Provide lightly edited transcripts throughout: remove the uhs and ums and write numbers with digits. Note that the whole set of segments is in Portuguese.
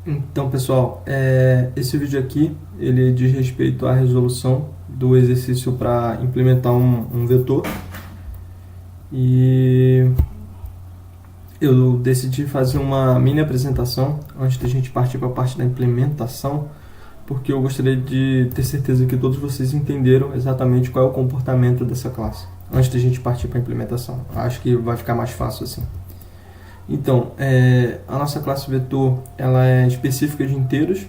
Então, pessoal, esse vídeo aqui, ele diz respeito à resolução do exercício para implementar um vetor. E eu decidi fazer uma mini apresentação antes da gente partir para a parte da implementação, porque eu gostaria de ter certeza que todos vocês entenderam exatamente qual é o comportamento dessa classe, antes da gente partir para a implementação. Acho que vai ficar mais fácil assim. Então, a nossa classe vetor ela é específica de inteiros.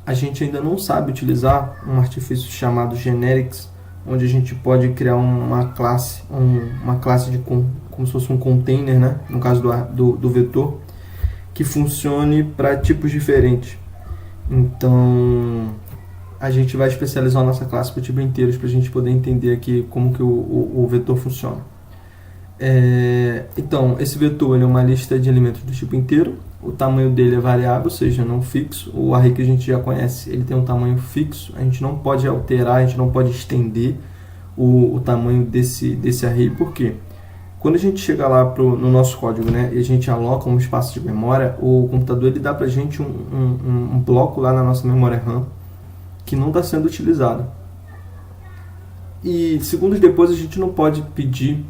A gente ainda não sabe utilizar um artifício chamado generics, onde a gente pode criar uma classe como se fosse um container, né? No caso do vetor, que funcione para tipos diferentes. Então, a gente vai especializar a nossa classe para tipo inteiros, para a gente poder entender aqui como que o vetor funciona. Então, esse vetor ele é uma lista de elementos do tipo inteiro. O tamanho dele é variável, ou seja, não fixo. O array que a gente já conhece, ele tem um tamanho fixo. A gente não pode alterar, a gente não pode estender o tamanho desse array. Por quê? Quando a gente chega lá no nosso código, né, e a gente aloca um espaço de memória, o computador ele dá para a gente um bloco lá na nossa memória RAM que não está sendo utilizado. E segundos depois a gente não pode pedir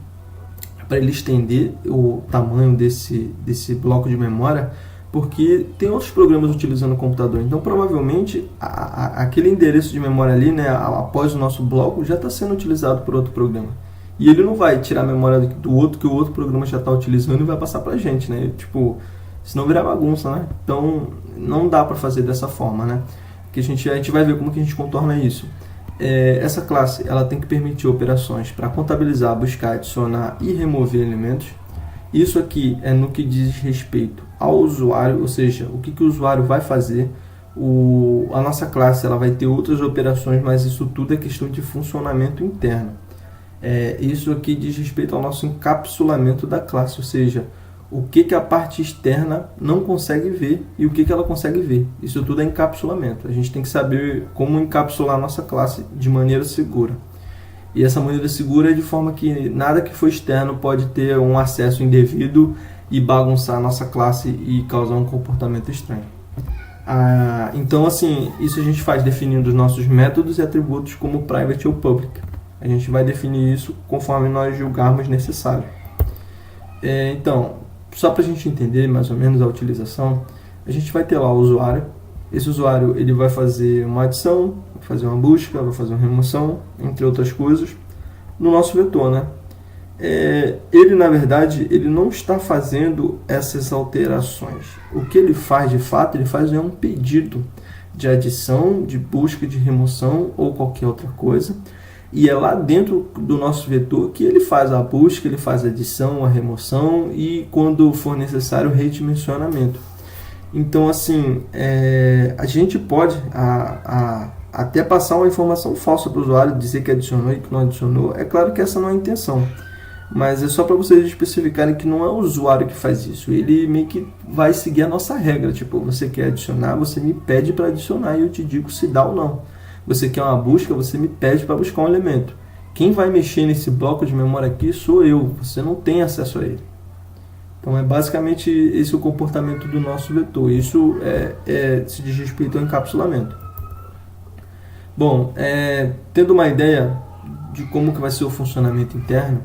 para ele estender o tamanho desse bloco de memória, porque tem outros programas utilizando o computador. Então, provavelmente, aquele endereço de memória ali, né, após o nosso bloco, já está sendo utilizado por outro programa. E ele não vai tirar a memória do outro, que o outro programa já está utilizando, e vai passar para a gente, né? Tipo, senão virar bagunça, né? Então, não dá para fazer dessa forma, né? Que a gente vai ver como que a gente contorna isso. Essa classe ela tem que permitir operações para contabilizar, buscar, adicionar e remover elementos. Isso aqui é no que diz respeito ao usuário, ou seja, o que o usuário vai fazer. A nossa classe ela vai ter outras operações, mas isso tudo é questão de funcionamento interno. Isso aqui diz respeito ao nosso encapsulamento da classe, ou seja, o que a parte externa não consegue ver e o que ela consegue ver. Isso tudo é encapsulamento. A gente tem que saber como encapsular a nossa classe de maneira segura. E essa maneira segura é de forma que nada que for externo pode ter um acesso indevido e bagunçar a nossa classe e causar um comportamento estranho. Então, assim, isso a gente faz definindo os nossos métodos e atributos como private ou public. A gente vai definir isso conforme nós julgarmos necessário. Então, só para a gente entender mais ou menos a utilização, a gente vai ter lá o usuário. Esse usuário ele vai fazer uma adição, vai fazer uma busca, vai fazer uma remoção, entre outras coisas, no nosso vetor, né? Ele, na verdade, ele não está fazendo essas alterações. O que ele faz, de fato, ele faz um pedido de adição, de busca, de remoção ou qualquer outra coisa. E é lá dentro do nosso vetor que ele faz a busca, ele faz a adição, a remoção e, quando for necessário, o redimensionamento. Então, assim, a gente pode até passar uma informação falsa para o usuário, dizer que adicionou e que não adicionou. É claro que essa não é a intenção, mas é só para vocês especificarem que não é o usuário que faz isso. Ele meio que vai seguir a nossa regra. Tipo, você quer adicionar, você me pede para adicionar e eu te digo se dá ou não. Você quer uma busca, você me pede para buscar um elemento. Quem vai mexer nesse bloco de memória aqui sou eu, você não tem acesso a ele. Então é basicamente esse o comportamento do nosso vetor. Isso se diz respeito ao encapsulamento. Bom, tendo uma ideia de como que vai ser o funcionamento interno,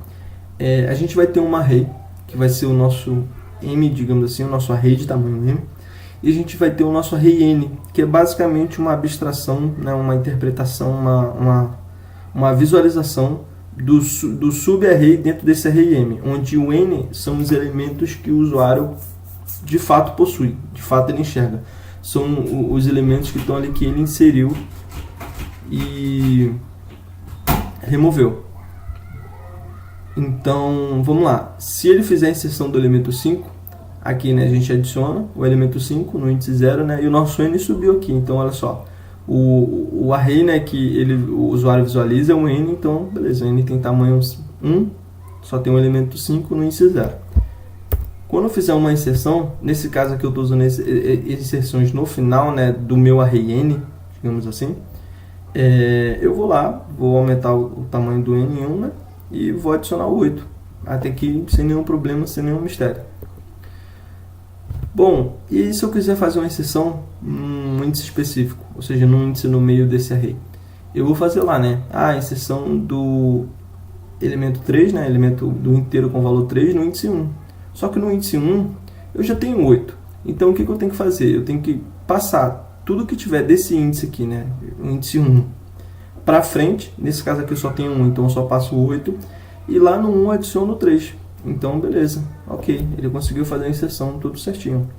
a gente vai ter uma array, que vai ser o nosso M, digamos assim, o nosso array de tamanho M. E a gente vai ter o nosso array N, que é basicamente uma abstração, né, uma interpretação, uma visualização do sub-array dentro desse array M, onde o N são os elementos que o usuário de fato possui, de fato ele enxerga. São os elementos que estão ali que ele inseriu e removeu. Então, vamos lá. Se ele fizer a inserção do elemento 5, aqui, né, a gente adiciona o elemento 5 no índice 0, né, e o nosso N subiu aqui. Então, olha só, o array, né, que o usuário visualiza é um N, então, beleza, o N tem tamanho 1, só tem o elemento 5 no índice 0. Quando eu fizer uma inserção, nesse caso aqui eu estou usando inserções no final, né, do meu array N, digamos assim, eu vou lá, vou aumentar o tamanho do N em 1, né, e vou adicionar o 8, até que sem nenhum problema, sem nenhum mistério. Bom, e se eu quiser fazer uma inserção num índice específico, ou seja, num índice no meio desse array? Eu vou fazer lá, né? A inserção do elemento 3, né? Elemento do inteiro com valor 3 no índice 1. Só que no índice 1 eu já tenho 8. Então o que eu tenho que fazer? Eu tenho que passar tudo que tiver desse índice aqui, né? O índice 1 para frente. Nesse caso aqui eu só tenho 1, então eu só passo 8. E lá no 1 eu adiciono 3. Então beleza, ok. Ele conseguiu fazer a inserção tudo certinho.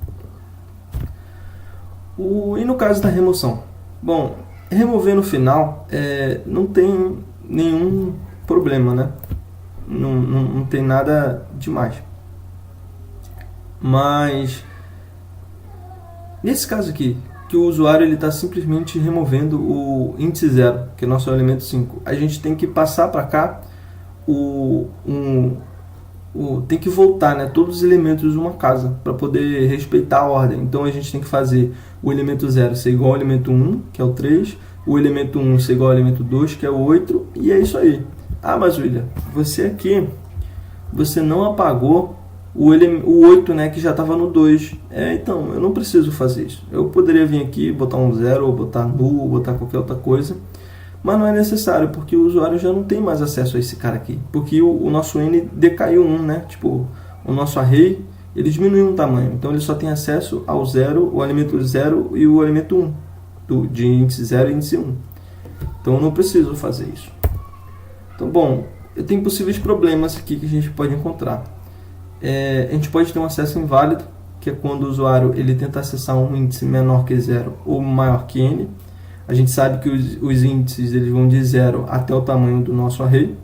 E no caso da remoção? Bom, remover no final não tem nenhum problema, né? Não tem nada demais. Mas nesse caso aqui, que o usuário está simplesmente removendo o índice 0, que é nosso elemento 5, a gente tem que passar para cá tem que voltar, né, todos os elementos de uma casa para poder respeitar a ordem. Então a gente tem que fazer o elemento 0 ser igual ao elemento 1, que é o 3, o elemento 1 ser igual ao elemento 2, que é o 8, e é isso aí. Ah, mas William, você aqui, você não apagou o 8, né, que já estava no 2. Então, eu não preciso fazer isso. Eu poderia vir aqui, botar um 0, ou botar null, ou botar qualquer outra coisa, mas não é necessário, porque o usuário já não tem mais acesso a esse cara aqui. Porque o nosso n decaiu 1, né? Tipo, o nosso array, ele diminuiu um tamanho. Então, ele só tem acesso ao 0, o elemento 0 e o elemento 1, de índice 0 e índice 1. Então, eu não preciso fazer isso. Então, bom, eu tenho possíveis problemas aqui que a gente pode encontrar. A gente pode ter um acesso inválido, que é quando o usuário ele tenta acessar um índice menor que 0 ou maior que n. A gente sabe que os índices eles vão de 0 até o tamanho do nosso array,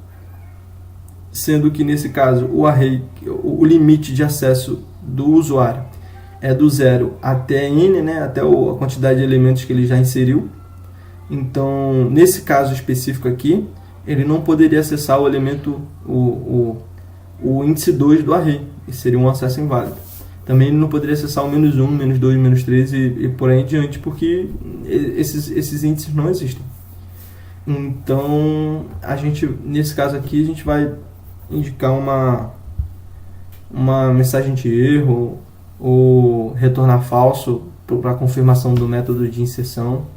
sendo que nesse caso o array, o limite de acesso do usuário é do 0 até n, né, até a quantidade de elementos que ele já inseriu. Então, nesse caso específico aqui, ele não poderia acessar o elemento, o índice 2 do array, que seria um acesso inválido. Também ele não poderia acessar o menos 1, menos 2, menos 3 e por aí em diante, porque esses índices não existem. Então, a gente, nesse caso aqui, a gente vai indicar uma mensagem de erro ou retornar falso para a confirmação do método de inserção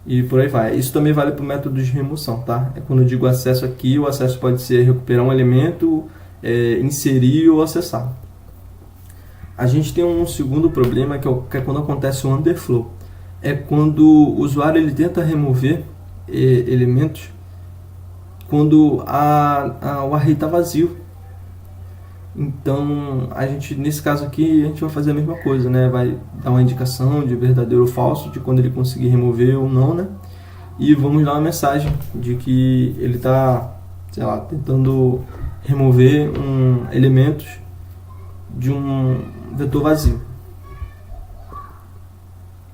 e por aí vai. Isso também vale para o método de remoção, tá? Quando eu digo acesso aqui, o acesso pode ser recuperar um elemento, inserir ou acessar. A gente tem um segundo problema que é quando acontece o underflow. É quando o usuário ele tenta remover elementos quando o array está vazio. Então, nesse caso aqui, a gente vai fazer a mesma coisa, né? Vai dar uma indicação de verdadeiro ou falso, de quando ele conseguir remover ou não, né? E vamos dar uma mensagem de que ele está, sei lá, tentando remover elementos de um vetor vazio.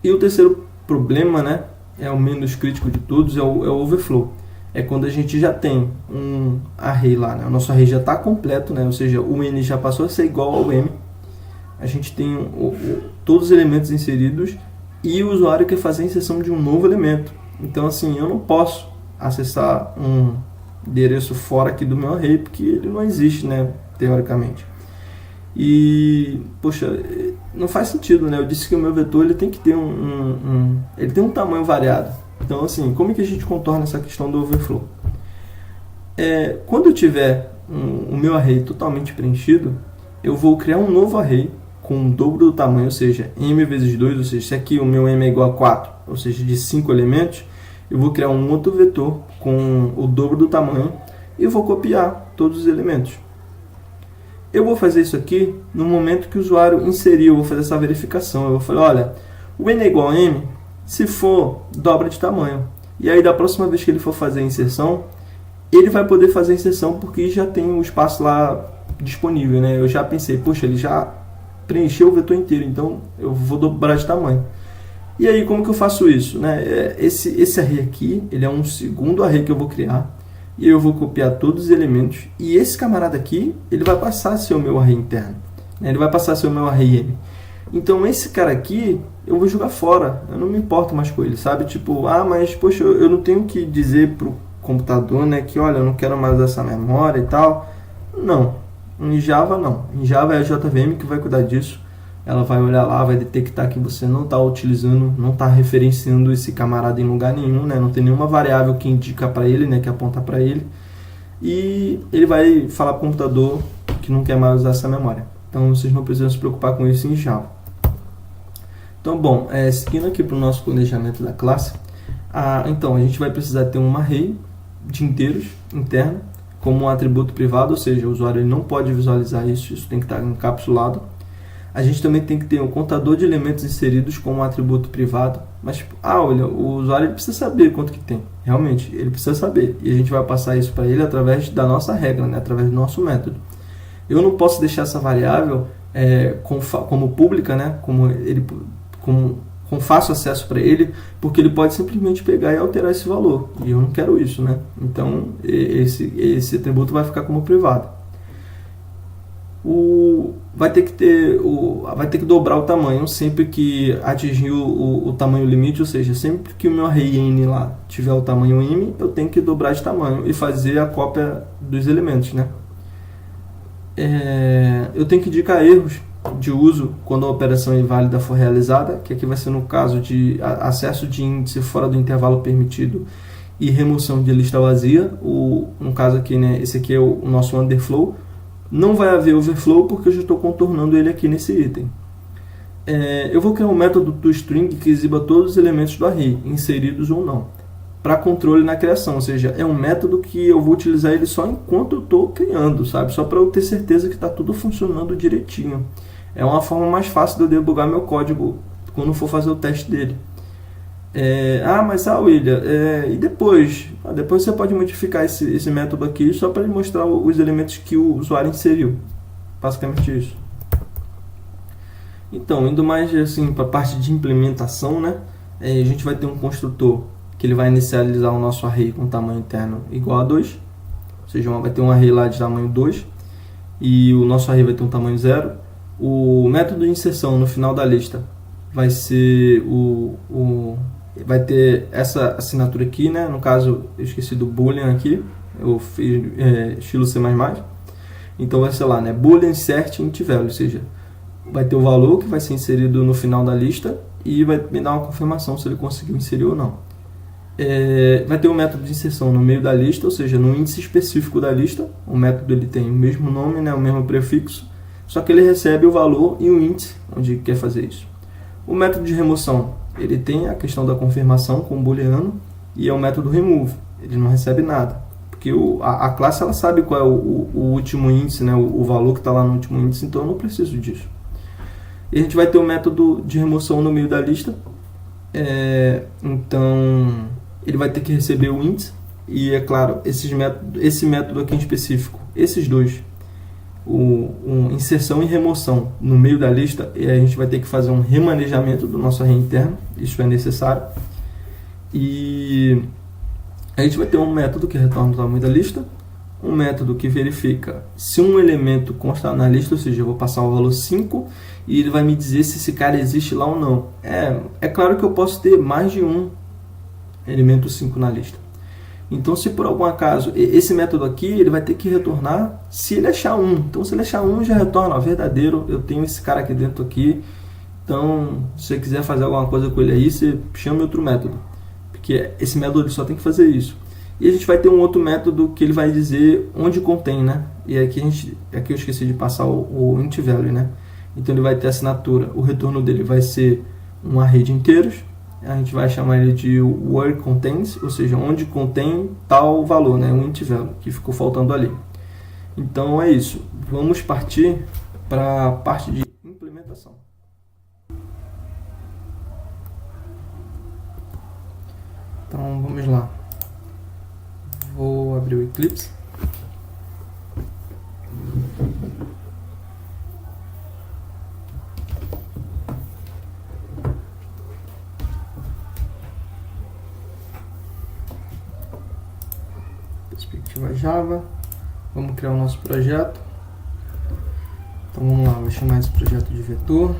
E o terceiro problema, né, é o menos crítico de todos, é o overflow. É quando a gente já tem um array lá, né? O nosso array já está completo, né? Ou seja, o n já passou a ser igual ao m. A gente tem todos os elementos inseridos e o usuário quer fazer a inserção de um novo elemento. Então, assim, eu não posso acessar um endereço fora aqui do meu array, porque ele não existe, né, teoricamente. E, poxa, não faz sentido, né? Eu disse que o meu vetor ele tem que ter ele tem um tamanho variado. Então, assim, como é que a gente contorna essa questão do overflow? Quando eu tiver o meu array totalmente preenchido, eu vou criar um novo array com o dobro do tamanho, ou seja, m vezes 2, ou seja, se aqui o meu m é igual a 4, ou seja, de 5 elementos, eu vou criar um outro vetor com o dobro do tamanho e eu vou copiar todos os elementos. Eu vou fazer isso aqui no momento que o usuário inseriu, eu vou fazer essa verificação. Eu vou falar, olha, o n é igual a m, se for, dobra de tamanho. E aí, da próxima vez que ele for fazer a inserção, ele vai poder fazer a inserção porque já tem o espaço lá disponível, né? Eu já pensei, poxa, ele já preencheu o vetor inteiro, então eu vou dobrar de tamanho. E aí, como que eu faço isso, né? Esse array aqui, ele é um segundo array que eu vou criar. E eu vou copiar todos os elementos. E esse camarada aqui, ele vai passar a ser o meu array interno. Ele vai passar a ser o meu array m. Então, esse cara aqui, eu vou jogar fora. Eu não me importo mais com ele, sabe? Tipo, mas, poxa, eu não tenho que dizer pro computador, né, que, olha, eu não quero mais essa memória e tal. Não. Em Java, não. Em Java é a JVM que vai cuidar disso. ela vai olhar lá, vai detectar que você não está utilizando, não está referenciando esse camarada em lugar nenhum, né? Não tem nenhuma variável que indica para ele, né? Que aponta para ele. E ele vai falar para o computador que não quer mais usar essa memória. Então vocês não precisam se preocupar com isso em Java. Então, bom, seguindo aqui para o nosso planejamento da classe, então a gente vai precisar ter um array de inteiros interno como um atributo privado, ou seja, o usuário ele não pode visualizar isso, isso tem que estar encapsulado. A gente também tem que ter um contador de elementos inseridos como um atributo privado, mas tipo, olha, o usuário ele precisa saber quanto que tem, realmente, ele precisa saber, e a gente vai passar isso para ele através da nossa regra, né? Através do nosso método. Eu não posso deixar essa variável como pública, né? Com fácil acesso para ele, porque ele pode simplesmente pegar e alterar esse valor, e eu não quero isso, né? Então esse atributo vai ficar como privado. Vai ter que dobrar o tamanho sempre que atingir o tamanho limite, ou seja, sempre que o meu array n lá tiver o tamanho m, eu tenho que dobrar de tamanho e fazer a cópia dos elementos, né? Eu tenho que indicar erros de uso quando a operação inválida for realizada, que aqui vai ser no caso de acesso de índice fora do intervalo permitido e remoção de lista vazia. No caso aqui, né, esse aqui é o nosso underflow. Não vai haver overflow porque eu já estou contornando ele aqui nesse item. Eu vou criar um método toString que exiba todos os elementos do array, inseridos ou não, para controle na criação, ou seja, é um método que eu vou utilizar ele só enquanto eu estou criando, sabe? Só para eu ter certeza que está tudo funcionando direitinho. É uma forma mais fácil de eu debugar meu código quando for fazer o teste dele. William, e depois? Depois você pode modificar esse método aqui só para ele mostrar os elementos que o usuário inseriu. Basicamente isso. Então, indo mais assim, para a parte de implementação, né? A gente vai ter um construtor que ele vai inicializar o nosso array com tamanho interno igual a 2. Ou seja, vai ter um array lá de tamanho 2 e o nosso array vai ter um tamanho 0. O método de inserção no final da lista vai ser vai ter essa assinatura aqui, né? No caso, eu esqueci do boolean aqui, eu fiz estilo C++. Então vai ser lá, né? Boolean insert int value, ou seja, vai ter o valor que vai ser inserido no final da lista e vai me dar uma confirmação se ele conseguiu inserir ou não. Vai ter o método de inserção no meio da lista, ou seja, no índice específico da lista. O método ele tem o mesmo nome, né? O mesmo prefixo, só que ele recebe o valor e o índice onde quer fazer isso. O método de remoção, ele tem a questão da confirmação com o booleano e é o método remove, ele não recebe nada, porque a classe ela sabe qual é o último índice, né, o valor que está lá no último índice, então eu não preciso disso. E a gente vai ter o método de remoção no meio da lista, então ele vai ter que receber o índice e, é claro, esse método aqui em específico, esses dois, inserção e remoção no meio da lista, e a gente vai ter que fazer um remanejamento do nosso array interno, isso é necessário, e a gente vai ter um método que retorna o tamanho da lista, um método que verifica se um elemento consta na lista, ou seja, eu vou passar o valor 5 e ele vai me dizer se esse cara existe lá ou não. É claro que eu posso ter mais de um elemento 5 na lista. Então, se por algum acaso, esse método aqui, ele vai ter que retornar se ele achar um. Então, se ele achar um, já retorna, verdadeiro, eu tenho esse cara aqui dentro aqui. Então, se você quiser fazer alguma coisa com ele aí, você chama outro método. Porque esse método ele só tem que fazer isso. E a gente vai ter um outro método que ele vai dizer onde contém, né? E aqui eu esqueci de passar o int value, né? Então, ele vai ter assinatura. O retorno dele vai ser um array de inteiros. A gente vai chamar ele de where contains, ou seja, onde contém tal valor, né? Um int value, que ficou faltando ali. Então é isso. Vamos partir para a parte de implementação. Então vamos lá. Vou abrir o Eclipse. Perspectiva Java. Vamos criar o nosso projeto. Então vamos lá, vou chamar esse projeto de vetor.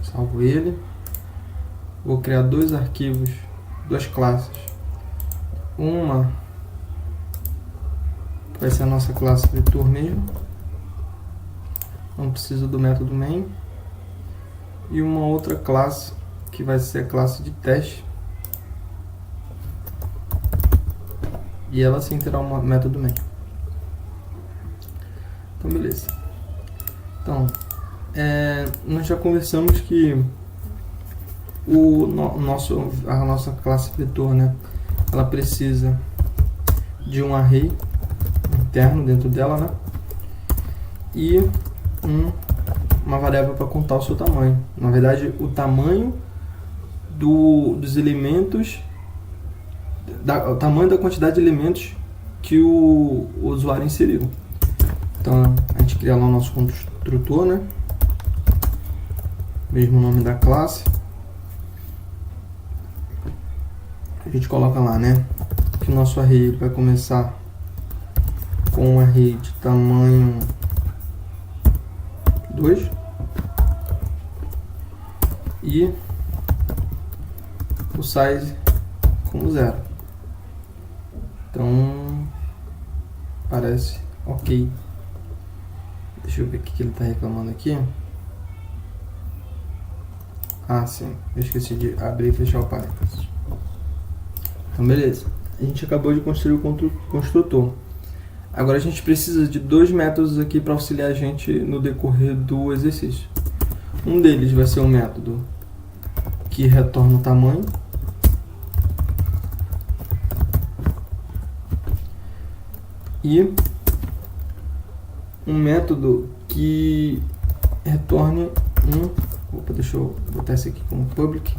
Salvo ele. Vou criar dois arquivos, duas classes. Uma vai ser a nossa classe vetor mesmo. não precisa do método main. E uma outra classe, que vai ser a classe de teste. E ela sim terá um método main. Então, beleza. Então, nós já conversamos que a nossa classe vetor, né, ela precisa de um array interno dentro dela, né, e uma variável para contar o seu tamanho. Na verdade, o tamanho dos elementos, o tamanho da quantidade de elementos que o usuário inseriu. Então, a gente cria lá o nosso construtor, né, mesmo nome da classe. A gente coloca lá, né, que o nosso array ele vai começar com um array de tamanho 2 e o size como 0. Então, parece ok. Deixa eu ver o que ele está reclamando aqui. Ah, sim, eu esqueci de abrir e fechar o parênteses. Então, beleza. A gente acabou de construir o construtor. Agora a gente precisa de dois métodos aqui para auxiliar a gente no decorrer do exercício. Um deles vai ser um método que retorna o tamanho. E um método que retorne Opa, deixa eu botar esse aqui como public.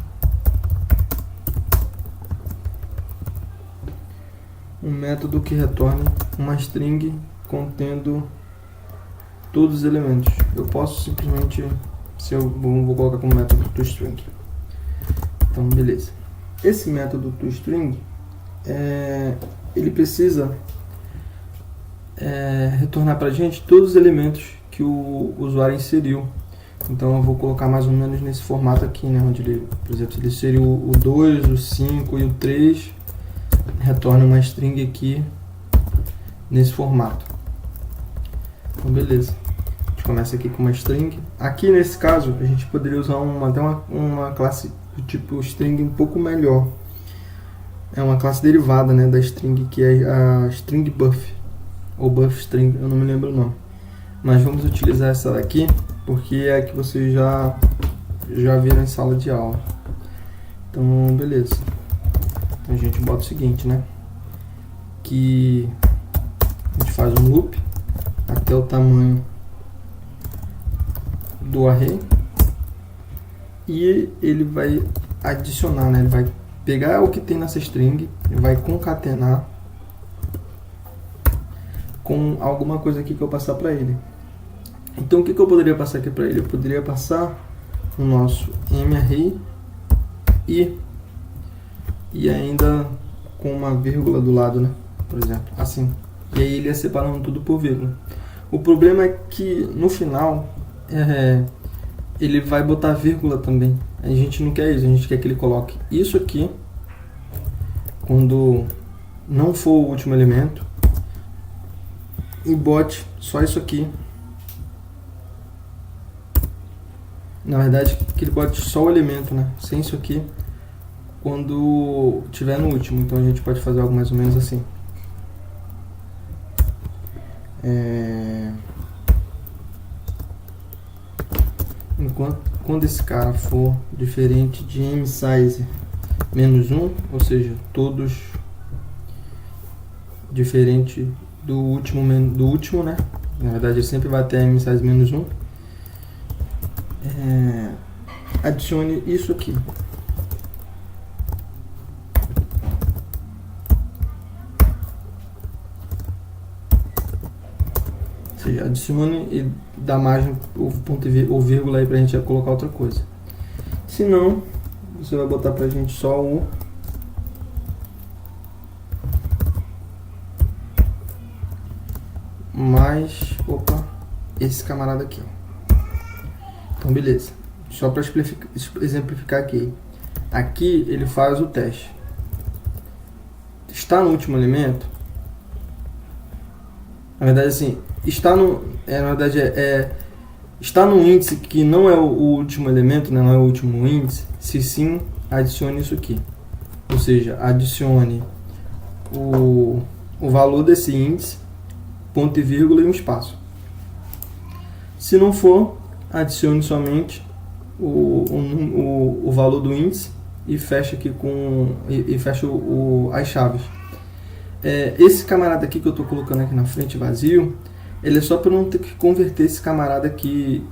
Um método que retorne uma string contendo todos os elementos. Eu posso simplesmente, vou colocar como método toString. Então, beleza. Esse método toString, ele precisa retornar para a gente todos os elementos que o usuário inseriu. Então eu vou colocar mais ou menos nesse formato aqui, né, onde ele, por exemplo, se ele inseriu o 2, o 5 e o 3, retorna uma string aqui nesse formato. Então beleza, a gente começa aqui com uma string. Aqui nesse caso a gente poderia usar até uma classe do tipo string um pouco melhor. É uma classe derivada, né, da string, que é a string buff ou buff string, eu não me lembro o nome. Mas vamos utilizar essa daqui porque é a que vocês já viram em sala de aula. Então beleza, então a gente bota o seguinte, né, que a gente faz um loop até o tamanho do array e ele vai adicionar, né, ele vai pegar o que tem nessa string e vai concatenar com alguma coisa aqui que eu passar para ele. Então o que eu poderia passar aqui para ele? Eu poderia passar o nosso mArray e ainda com uma vírgula do lado, né? Por exemplo, assim. E aí ele ia separando tudo por vírgula. O problema é que no final ele vai botar vírgula também. A gente não quer isso, a gente quer que ele coloque isso aqui quando não for o último elemento e bote só isso aqui. Na verdade, que ele bote só o elemento, né? Sem isso aqui, quando tiver no último. Então a gente pode fazer algo mais ou menos assim. Quando esse cara for diferente de msize -1, ou seja, todos diferente do último, né? Na verdade, ele sempre vai até msize -1. Adicione isso aqui. Ou seja, adicione e dá margem ou ponto ou vírgula aí pra gente colocar outra coisa. Se não, você vai botar pra gente só o mais, esse camarada aqui, ó. Então beleza, só para exemplificar aqui. Aqui ele faz o teste. Está no último elemento. Na verdade assim, está no, na verdade está no índice que não é o último elemento, né, não é o último índice, se sim, adicione isso aqui. Ou seja, adicione o valor desse índice, ponto e vírgula e um espaço. Se não for, adicione somente o valor do índice e fecha aqui fecha as chaves. Esse camarada aqui que eu estou colocando aqui na frente vazio, ele é só para não ter que converter esse camarada aqui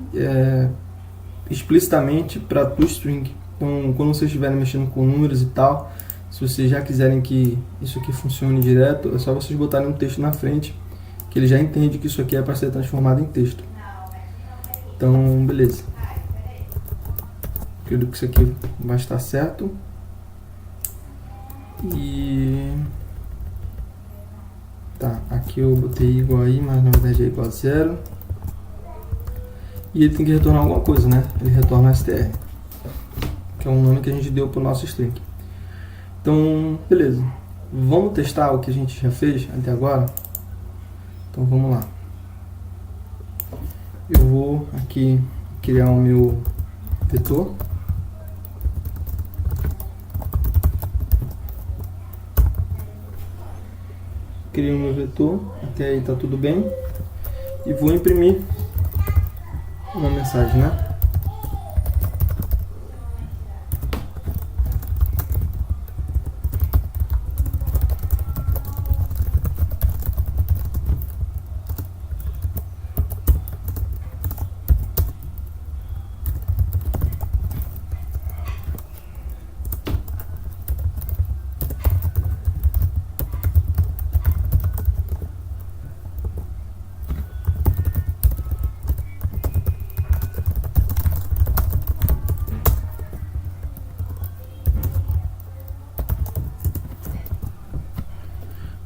explicitamente para toString. Então, quando vocês estiverem mexendo com números e tal, se vocês já quiserem que isso aqui funcione direto, é só vocês botarem um texto na frente, que ele já entende que isso aqui é para ser transformado em texto. Então, beleza. Acredito que isso aqui vai estar certo. E... tá, aqui eu botei igual aí, mas na verdade é igual a 0. E ele tem que retornar alguma coisa, né? Ele retorna str, que é um nome que a gente deu para o nosso string. Então, beleza. Vamos testar o que a gente já fez até agora? Então, vamos lá. Eu vou aqui criar o meu vetor. Criei o meu vetor, até aí tá tudo bem. E vou imprimir uma mensagem, né?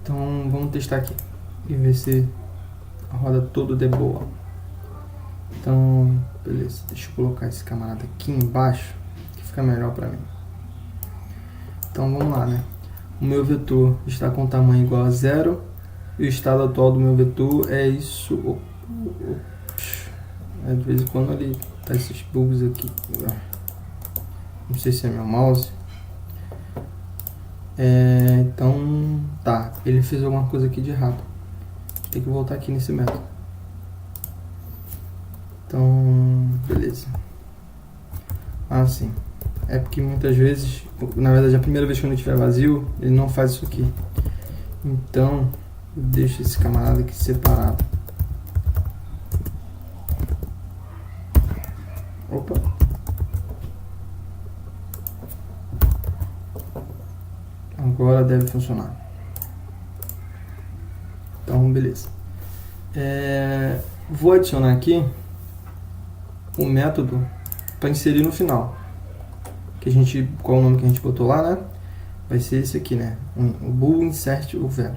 Então vamos testar aqui e ver se roda tudo de boa. Então, beleza, deixa eu colocar esse camarada aqui embaixo, que fica melhor para mim. Então vamos lá, né? O meu vetor está com tamanho igual a 0 e o estado atual do meu vetor é isso. De vez em quando ele dá esses bugs aqui. Não sei se é meu mouse. Então, tá, ele fez alguma coisa aqui de errado. Tem que voltar aqui nesse método. Então, beleza. Sim. É porque muitas vezes, na verdade, a primeira vez que ele estiver vazio, ele não faz isso aqui. Então, eu deixo esse camarada aqui separado. Opa. Agora deve funcionar. Então, beleza. Vou adicionar aqui o método para inserir no final. Qual é o nome que a gente botou lá, né? Vai ser esse aqui, né? O bool insert o value.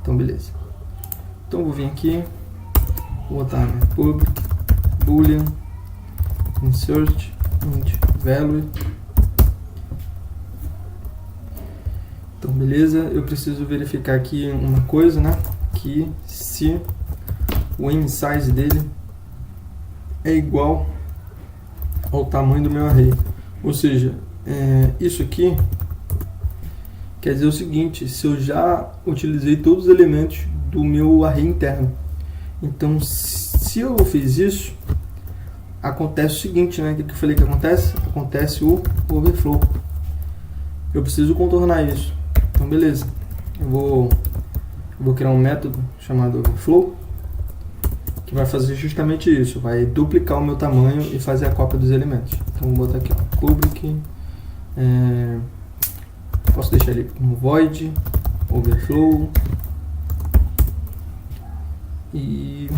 Então, beleza. Então, eu vou vir aqui, vou botar public boolean insert int value. Então, beleza. Eu preciso verificar aqui uma coisa, né? Que se o insize dele é igual ao tamanho do meu array. Ou seja, isso aqui quer dizer o seguinte: se eu já utilizei todos os elementos do meu array interno. Então, se eu fiz isso, acontece o seguinte, né? O que eu falei que acontece? Acontece o overflow. Eu preciso contornar isso. Então, beleza. Eu vou criar um método chamado overflow, que vai fazer justamente isso. Vai duplicar o meu tamanho e fazer a cópia dos elementos. Então, vou botar aqui, ó, public. Posso deixar ele como void overflow e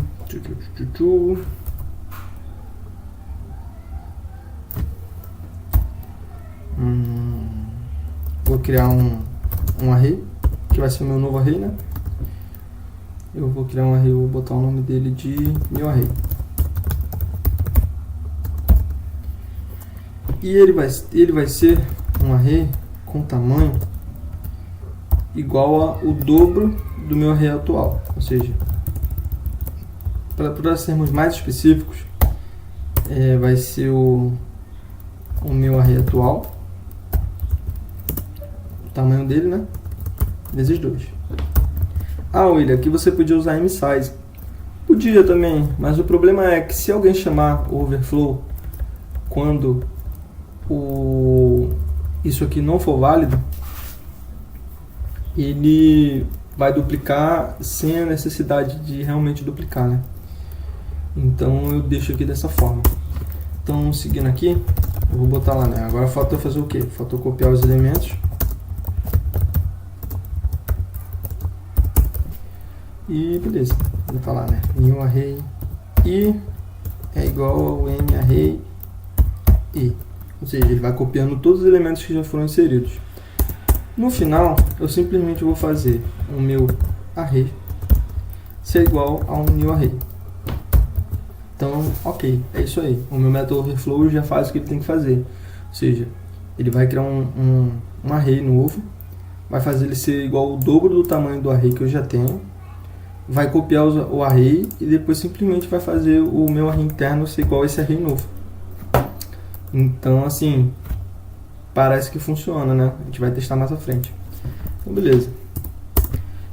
vou criar um array que vai ser o meu novo array, né? Eu vou criar um array, vou botar o nome dele de meu array. E ele vai ser um array com tamanho igual ao dobro do meu array atual. Ou seja, para sermos mais específicos, vai ser o meu array atual, o tamanho dele, né, vezes 2. Ah, William, aqui você podia usar msize. Podia também, mas o problema é que se alguém chamar o overflow quando isso aqui não for válido, ele vai duplicar sem a necessidade de realmente duplicar, né? Então eu deixo aqui dessa forma. Então, seguindo aqui, eu vou botar lá, né? Agora falta fazer o quê? Falta copiar os elementos. E beleza, vou botar lá, né? New array i é igual ao m array i. Ou seja, ele vai copiando todos os elementos que já foram inseridos. No final, eu simplesmente vou fazer o meu array ser igual a um new array. Então, ok, é isso aí. O meu método overflow já faz o que ele tem que fazer. Ou seja, ele vai criar um array novo, vai fazer ele ser igual ao dobro do tamanho do array que eu já tenho, vai copiar o array e depois simplesmente vai fazer o meu array interno ser igual a esse array novo. Então, assim, parece que funciona, né? A gente vai testar mais à frente. Então, beleza.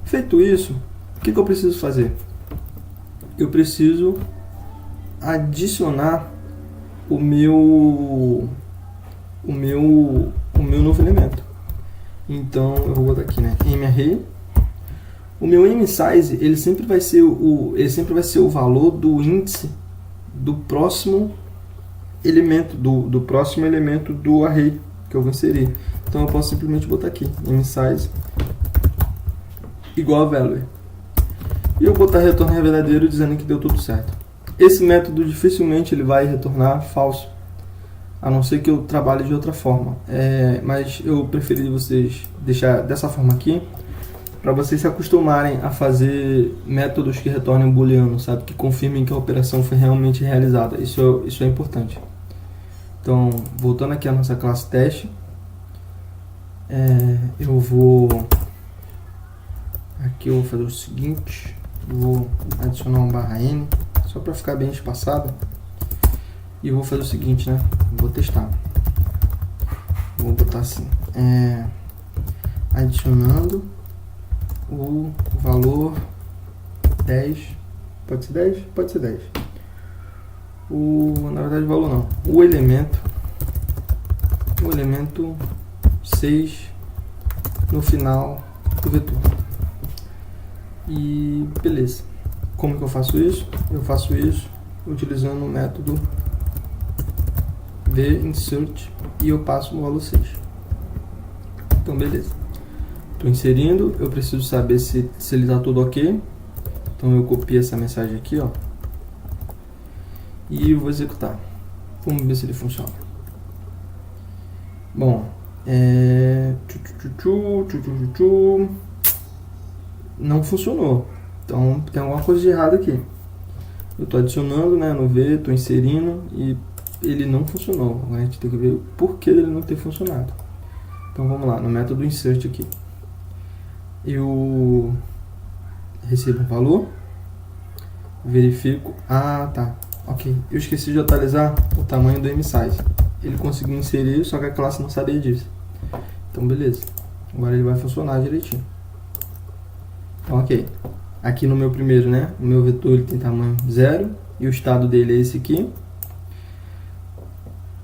Feito isso, o que eu preciso fazer? Eu preciso adicionar o meu novo elemento. Então, eu vou botar aqui, né? MArray. O meu msize, ele sempre vai ser o valor do índice do próximo elemento, do próximo elemento do array que eu vou inserir. Então eu posso simplesmente botar aqui msize igual a value. E eu botar retorno verdadeiro dizendo que deu tudo certo. Esse método dificilmente ele vai retornar falso, a não ser que eu trabalhe de outra forma. Mas eu preferi vocês deixar dessa forma aqui, para vocês se acostumarem a fazer métodos que retornem booleano, sabe? Que confirmem que a operação foi realmente realizada. Isso é importante. Então, voltando aqui à nossa classe teste, eu vou fazer o seguinte, vou adicionar um /n, só para ficar bem espaçado, e eu vou fazer o seguinte, né? Vou testar. Vou botar assim, adicionando o valor 10, pode ser 10? Pode ser 10. Na verdade, o valor não. O elemento 6 no final do vetor. E beleza. Como que eu faço isso? Eu faço isso utilizando o método vinsert e eu passo no valor 6. Então, beleza. Estou inserindo, eu preciso saber se ele está tudo ok. Então eu copio essa mensagem aqui, ó, e vou executar. Vamos ver se ele funciona. Bom, não funcionou. Então tem alguma coisa de errado aqui. Eu estou adicionando, né, no V, estou inserindo e ele não funcionou. Agora a gente tem que ver o porquê dele não ter funcionado. Então vamos lá, no método insert aqui. Eu recebo um valor, verifico, tá, ok, eu esqueci de atualizar o tamanho do msize. Ele conseguiu inserir, só que a classe não sabia disso. Então beleza, agora ele vai funcionar direitinho. Então ok, aqui no meu primeiro, né, o meu vetor ele tem tamanho 0 e o estado dele é esse aqui.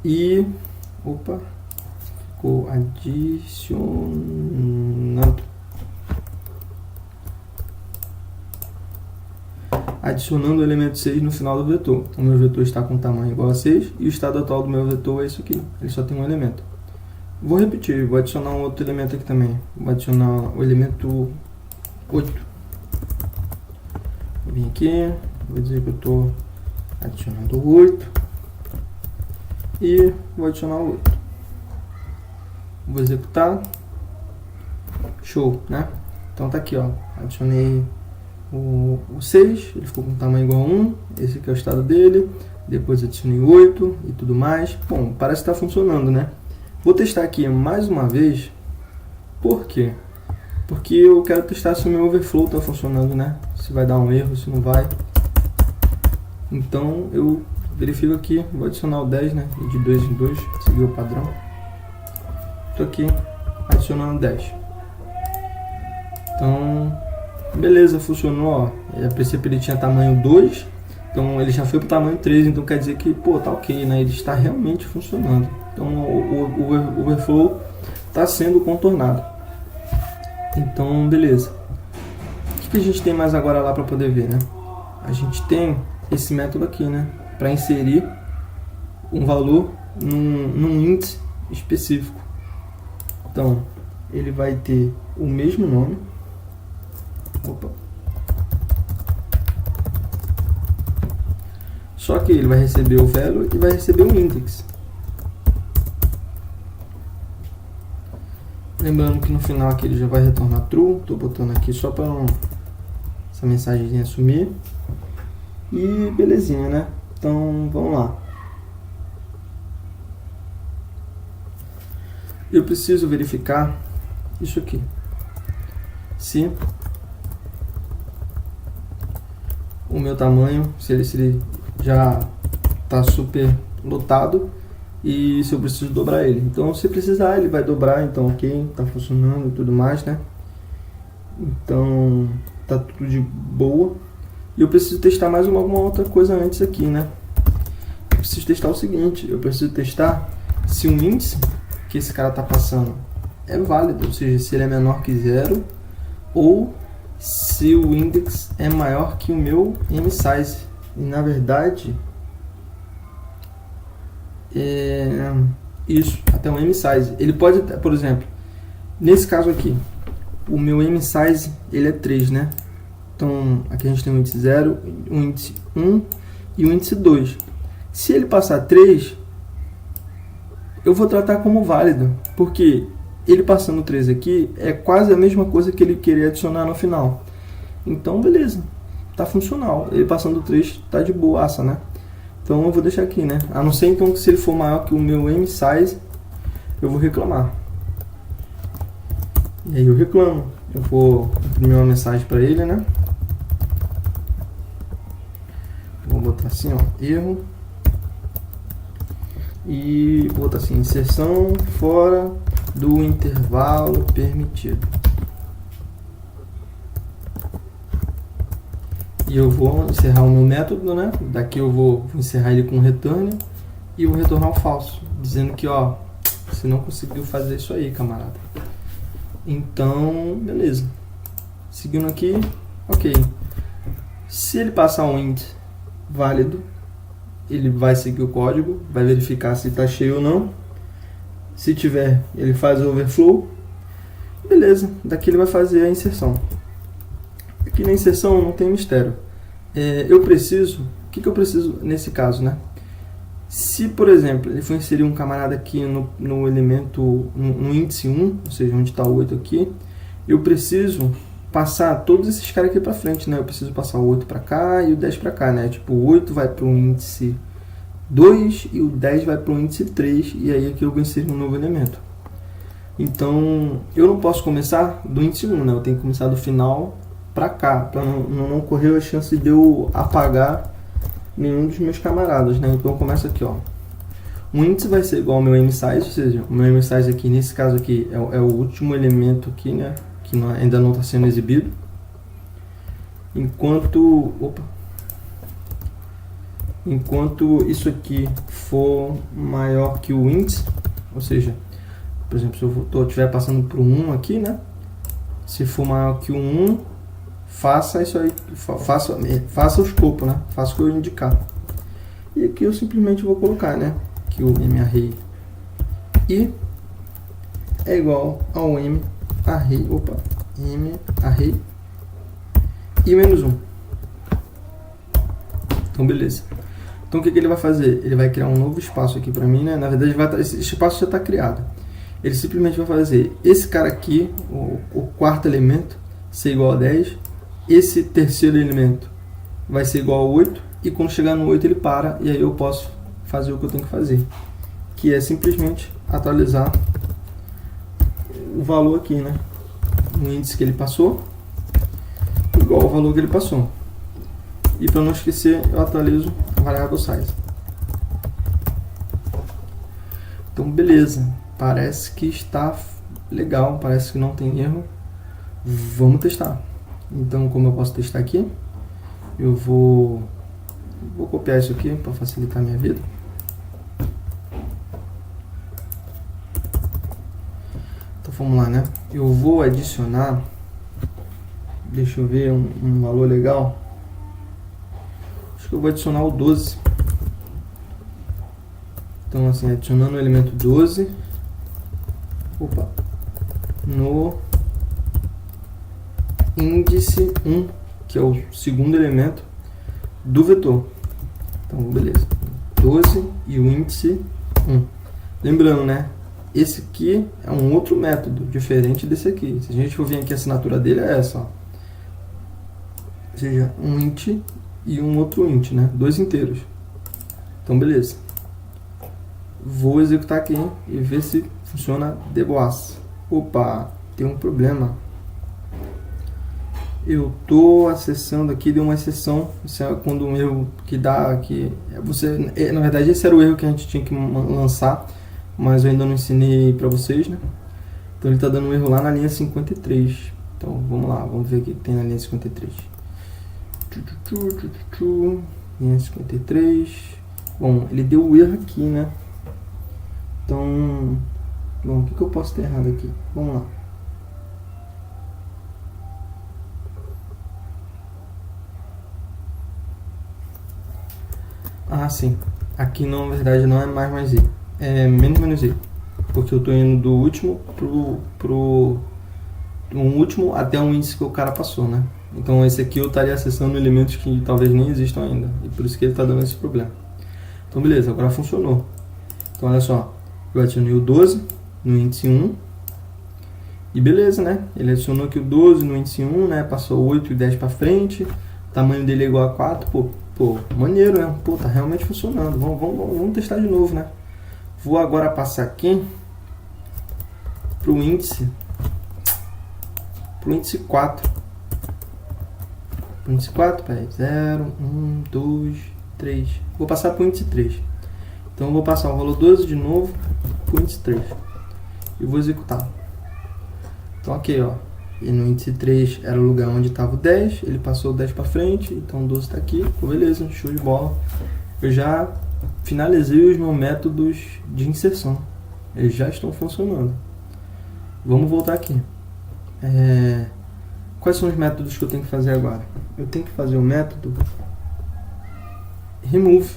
E, ficou adicionando o elemento 6 no final do vetor. O meu vetor está com tamanho igual a 6 e o estado atual do meu vetor é isso aqui. Ele só tem um elemento. Vou repetir, vou adicionar um outro elemento aqui também. Vou adicionar o elemento 8. Vou vir aqui, vou dizer que eu estou adicionando o 8 e vou adicionar o 8. Vou executar. Show, né? Então tá aqui, ó. Adicionei o 6, ele ficou com tamanho igual a 1, esse aqui é o estado dele, depois adicionei 8 e tudo mais. Bom, parece que está funcionando, né? Vou testar aqui mais uma vez. Por quê? Porque eu quero testar se o meu overflow está funcionando, né? Se vai dar um erro, se não vai. Então eu verifico aqui, vou adicionar o 10, né, de 2 em 2, seguir o padrão. Estou aqui adicionando 10. Então, beleza, funcionou, ó. A princípio ele tinha tamanho 2, então ele já foi para o tamanho 3, então quer dizer que, pô, tá ok, né, ele está realmente funcionando. Então o overflow está sendo contornado. Então, beleza. O que a gente tem mais agora lá para poder ver, né? A gente tem esse método aqui, né, para inserir um valor num índice específico. Então, ele vai ter o mesmo nome. Opa. Só que ele vai receber o value e vai receber o index. Lembrando que no final aqui ele já vai retornar true. Estou botando aqui só para essa mensagem sumir. E belezinha, né? Então, vamos lá. Eu preciso verificar isso aqui. Se o meu tamanho, se ele já está super lotado e se eu preciso dobrar ele. Então, se precisar, ele vai dobrar, então ok, está funcionando e tudo mais, né? Então, tá tudo de boa. E eu preciso testar mais alguma outra coisa antes aqui, né? Eu preciso testar o seguinte, eu preciso testar se o índice que esse cara está passando é válido, ou seja, se ele é menor que 0 ou se o index é maior que o meu msize. E na verdade isso, até um msize. Ele pode, por exemplo, nesse caso aqui, o meu msize ele é 3, né? Então aqui a gente tem o índice 0, o índice 1 e o índice 2. Se ele passar 3, eu vou tratar como válido, porque ele passando 3 aqui é quase a mesma coisa que ele queria adicionar no final. Então, beleza, tá funcional. Ele passando 3 tá de boaça, né? Então eu vou deixar aqui, né? A não ser então que se ele for maior que o meu msize, eu vou reclamar. E aí eu reclamo. Eu vou imprimir uma mensagem para ele, né? Vou botar assim, ó, erro. E vou botar assim, inserção fora do intervalo permitido. E eu vou encerrar o meu método, né? Daqui eu vou encerrar ele com return e vou retornar o falso, dizendo que, ó, você não conseguiu fazer isso aí, camarada. Então, beleza. Seguindo aqui, ok. Se ele passar um int válido, ele vai seguir o código, vai verificar se está cheio ou não. Se tiver, ele faz o overflow. Beleza, daqui ele vai fazer a inserção. Aqui na inserção não tem mistério. Eu preciso, o que eu preciso nesse caso, né? Se, por exemplo, ele for inserir um camarada aqui no elemento, no índice 1, ou seja, onde está o 8 aqui, eu preciso passar todos esses caras aqui para frente, né? Eu preciso passar o 8 para cá e o 10 para cá, né? Tipo, o 8 vai para o índice 2 e o 10 vai para o índice 3, e aí aqui eu vou inserir um novo elemento. Então, eu não posso começar do índice 1, né? Eu tenho que começar do final para cá, para não correr a chance de eu apagar nenhum dos meus camaradas, né? Então, começa aqui, ó. O índice vai ser igual ao meu msize, ou seja, o meu msize aqui, nesse caso aqui, é o último elemento aqui, né? Que ainda não está sendo exibido. Enquanto isso aqui for maior que o índice, ou seja, por exemplo, se eu estiver passando por 1 aqui, né? Se for maior que o 1, faça isso aí, faça o escopo, né? Faça o que eu indicar. E aqui eu simplesmente vou colocar, né? Que o marray i é igual ao marray i menos 1. Então, beleza. Então, o que ele vai fazer? Ele vai criar um novo espaço aqui para mim, né? Na verdade, esse espaço já está criado. Ele simplesmente vai fazer esse cara aqui, o quarto elemento, ser igual a 10. Esse terceiro elemento vai ser igual a 8. E quando chegar no 8 ele para, e aí eu posso fazer o que eu tenho que fazer, que é simplesmente atualizar o valor aqui, né? O índice que ele passou, igual ao valor que ele passou. E para não esquecer, eu atualizo a variável size. Então beleza, parece que está legal, parece que não tem erro. Vamos testar. Então, como eu posso testar aqui, eu vou copiar isso aqui para facilitar a minha vida. Então vamos lá, né? Eu vou adicionar, deixa eu ver, um valor legal. Acho que eu vou adicionar o 12. Então assim, adicionando o elemento 12, no índice 1, que é o segundo elemento do vetor. Então beleza, 12 e o índice 1. Lembrando, né? Esse aqui é um outro método, diferente desse aqui. Se a gente for ver aqui, a assinatura dele é essa, ó. Ou seja, um int e um outro int, né? Dois inteiros. Então beleza. Vou executar aqui e ver se funciona de boas. Opa, tem um problema. Eu tô acessando aqui, deu uma exceção. Isso é quando um erro que dá aqui. Na verdade, esse era o erro que a gente tinha que lançar, mas eu ainda não ensinei para vocês, né? Então ele está dando um erro lá na linha 53. Então vamos lá, vamos ver o que tem na linha 53. Linha 53. Bom, ele deu o erro aqui, né? Então, bom, o que eu posso ter errado aqui? Vamos lá. Ah, sim. Aqui na verdade não é mais i, é menos i, porque eu estou indo do último pro último até o índice que o cara passou, né? Então esse aqui eu estaria acessando elementos que talvez nem existam ainda, e por isso que ele está dando esse problema. Então beleza, agora funcionou. Então olha só, eu adicionei o 12 no índice 1, e beleza, né? Ele adicionou aqui o 12 no índice 1, né? Passou 8 e 10 para frente, o tamanho dele é igual a 4, pô, maneiro, né? Pô, tá realmente funcionando. Vamos testar de novo, né? Vou agora passar aqui pro índice 4. Pro índice 4, peraí, 0, 1, 2, 3. Vou passar pro índice 3. Então eu vou passar o valor 12 de novo pro índice 3. E vou executar. Então aqui, ó. E no índice 3 era o lugar onde estava o 10, ele passou o 10 para frente, então o 12 está aqui, beleza, show de bola. Eu já finalizei os meus métodos de inserção, eles já estão funcionando. Vamos voltar aqui. Quais são os métodos que eu tenho que fazer agora? Eu tenho que fazer o método remove.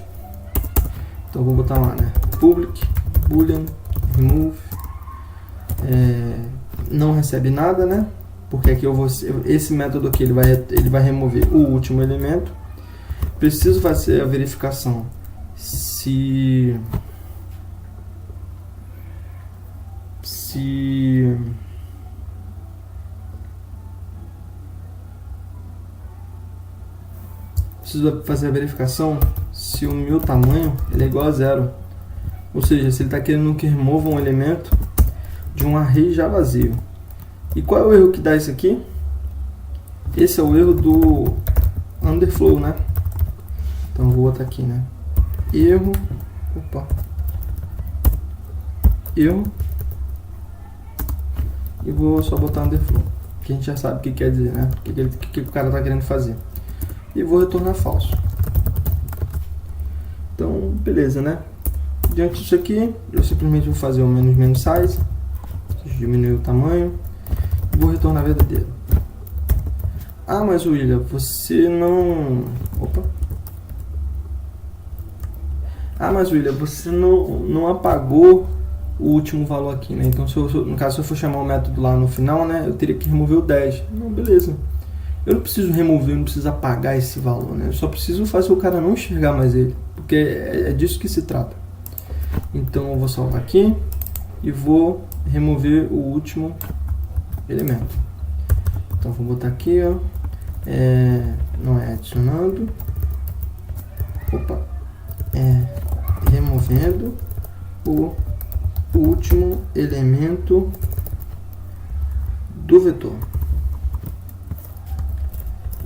Então eu vou botar lá, né? Public boolean remove. Não recebe nada, né? Porque aqui esse método aqui ele vai remover o último elemento. Preciso fazer a verificação se preciso fazer a verificação se o meu tamanho ele é igual a 0. Ou seja, se ele está querendo que remova um elemento de um array já vazio. E qual é o erro que dá isso aqui? Esse é o erro do underflow, né? Então eu vou botar aqui, né? Erro e vou só botar underflow, que a gente já sabe o que quer dizer, né? O que o cara está querendo fazer. E vou retornar falso. Então, beleza, né? Diante disso aqui, eu simplesmente vou fazer o menos size, diminuir o tamanho, e vou retornar verdadeiro. Ah, mas William, você não... você não apagou o último valor aqui, né? Então, no caso, se eu for chamar o método lá no final, né? Eu teria que remover o 10. Não, beleza. Eu não preciso remover, eu não preciso apagar esse valor, né? Eu só preciso fazer o cara não enxergar mais ele, porque é disso que se trata. Então, eu vou salvar aqui e vou remover o último elemento. Então, vou botar aqui, ó. Não é adicionando. Removendo o último elemento do vetor.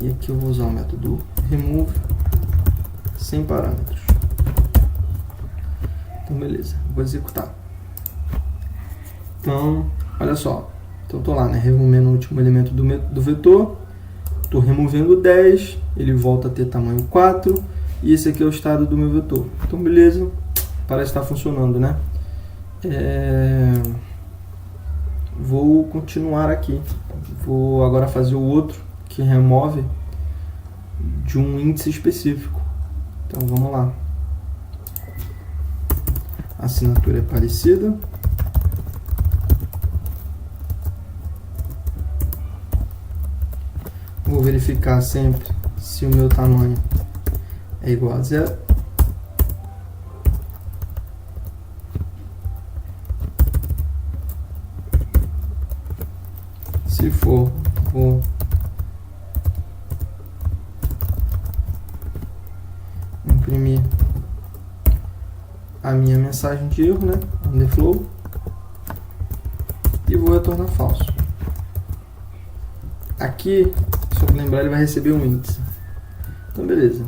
E aqui eu vou usar o método remove sem parâmetros. Então beleza, vou executar. Então, olha só. Então, estou lá, né, removendo o último elemento do vetor. Estou removendo 10, ele volta a ter tamanho 4. E esse aqui é o estado do meu vetor. Então, beleza. Parece estar funcionando, né? Vou continuar aqui. Vou agora fazer o outro, que remove de um índice específico. Então, vamos lá. A assinatura é parecida. Vou verificar sempre se o meu tamanho é igual a 0. Se for, vou imprimir a minha mensagem de erro, né? Underflow. E vou retornar falso. Aqui, só para lembrar, ele vai receber um índice. Então, beleza.